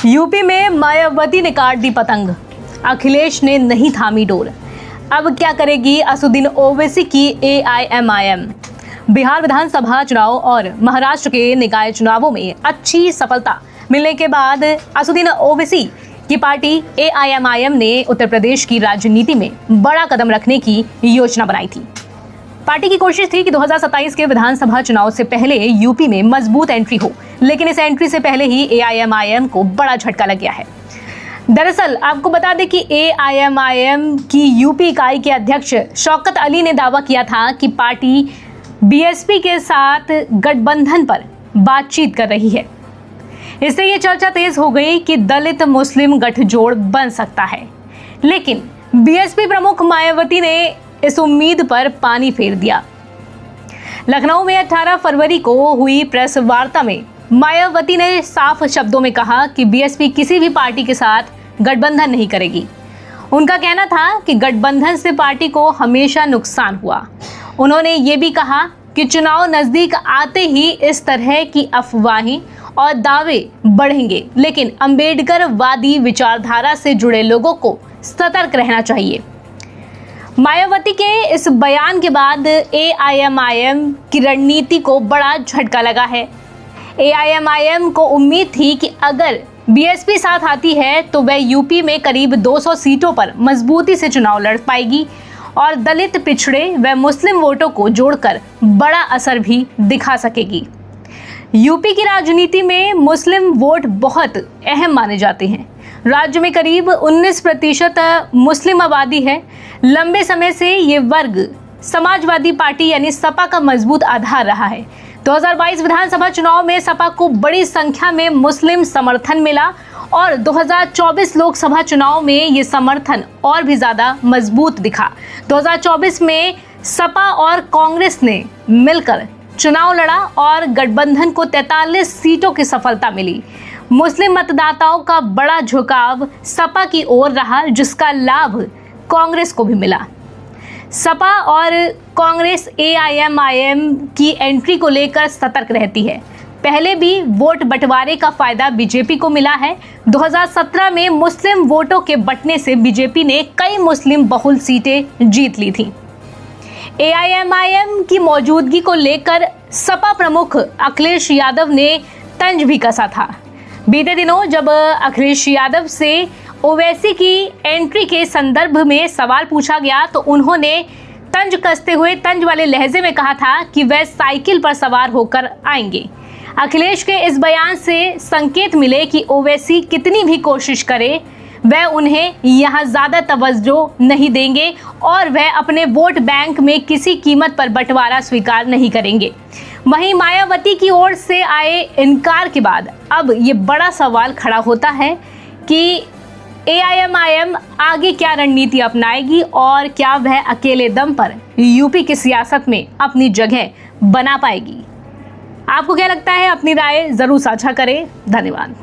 UP में मायावती ने काट दी पतंग, अखिलेश ने नहीं थामी डोर। अब क्या करेगी असुद्दीन ओवैसी की एआईएमआईएम। बिहार विधानसभा चुनाव और महाराष्ट्र के निकाय चुनावों में अच्छी सफलता मिलने के बाद असुद्दीन ओवैसी की पार्टी एआईएमआईएम ने उत्तर प्रदेश की राजनीति में बड़ा कदम रखने की योजना बनाई थी। पार्टी की कोशिश थी कि 2027 के विधानसभा चुनाव से पहले यूपी में मजबूत एंट्री हो, लेकिन इस एंट्री से पहले ही एआईएमआईएम को बड़ा झटका लग गया है। दरअसल आपको बता दें कि एआईएमआईएम की यूपी इकाई के अध्यक्ष शौकत अली ने दावा किया था कि पार्टी बीएसपी के साथ गठबंधन पर बातचीत कर रही है। इससे ये चर्चा तेज हो गई कि दलित मुस्लिम गठजोड़ बन सकता है, लेकिन बीएसपी प्रमुख मायावती ने इस उम्मीद पर पानी फेर दिया। लखनऊ में 18 फरवरी को हुई प्रेस वार्ता में मायावती ने साफ शब्दों में कहा कि बीएसपी किसी भी पार्टी के साथ गठबंधन नहीं करेगी। उनका कहना था कि गठबंधन से पार्टी को हमेशा नुकसान हुआ। उन्होंने ये भी कहा कि चुनाव नजदीक आते ही इस तरह की अफवाहें और दावे बढ़ेंगे, लेकिन अंबेडकरवादी विचारधारा से जुड़े लोगों को सतर्क रहना चाहिए। मायावती के इस बयान के बाद एआईएमआईएम की रणनीति को बड़ा झटका लगा है। एआईएमआईएम को उम्मीद थी कि अगर बीएसपी साथ आती है तो वह यूपी में करीब 200 सीटों पर मजबूती से चुनाव लड़ पाएगी और दलित, पिछड़े व मुस्लिम वोटों को जोड़कर बड़ा असर भी दिखा सकेगी। यूपी की राजनीति में मुस्लिम वोट बहुत अहम माने जाते हैं। राज्य में करीब 19% मुस्लिम आबादी है। लंबे समय से ये वर्ग समाजवादी पार्टी यानी सपा का मजबूत आधार रहा है। 2022 विधानसभा चुनाव में सपा को बड़ी संख्या में मुस्लिम समर्थन मिला और 2024 लोकसभा चुनाव में ये समर्थन और भी ज्यादा मजबूत दिखा। 2024 में सपा और कांग्रेस ने मिलकर चुनाव लड़ा और गठबंधन को 43 सीटों की सफलता मिली। मुस्लिम मतदाताओं का बड़ा झुकाव सपा की ओर रहा, जिसका लाभ कांग्रेस को भी मिला। सपा और कांग्रेस एआईएमआईएम की एंट्री को लेकर सतर्क रहती है। पहले भी वोट बंटवारे का फायदा बीजेपी को मिला है। 2017 में मुस्लिम वोटों के बंटने से बीजेपी ने कई मुस्लिम बहुल सीटें जीत ली थी। एआईएमआईएम की मौजूदगी को लेकर सपा प्रमुख अखिलेश यादव ने तंज भी कसा था। बीते दिनों जब अखिलेश यादव से ओवैसी की एंट्री के संदर्भ में सवाल पूछा गया तो उन्होंने तंज कसते हुए तंज वाले लहजे में कहा था कि वह साइकिल पर सवार होकर आएंगे। अखिलेश के इस बयान से संकेत मिले कि ओवैसी कितनी भी कोशिश करे वह उन्हें यहाँ ज्यादा तवज्जो नहीं देंगे और वह अपने वोट बैंक में किसी कीमत पर बंटवारा स्वीकार नहीं करेंगे। वहीं मायावती की ओर से आए इनकार के बाद अब ये बड़ा सवाल खड़ा होता है कि एआईएमआईएम आगे क्या रणनीति अपनाएगी और क्या वह अकेले दम पर यूपी की सियासत में अपनी जगह बना पाएगी। आपको क्या लगता है? अपनी राय जरूर साझा करें। धन्यवाद।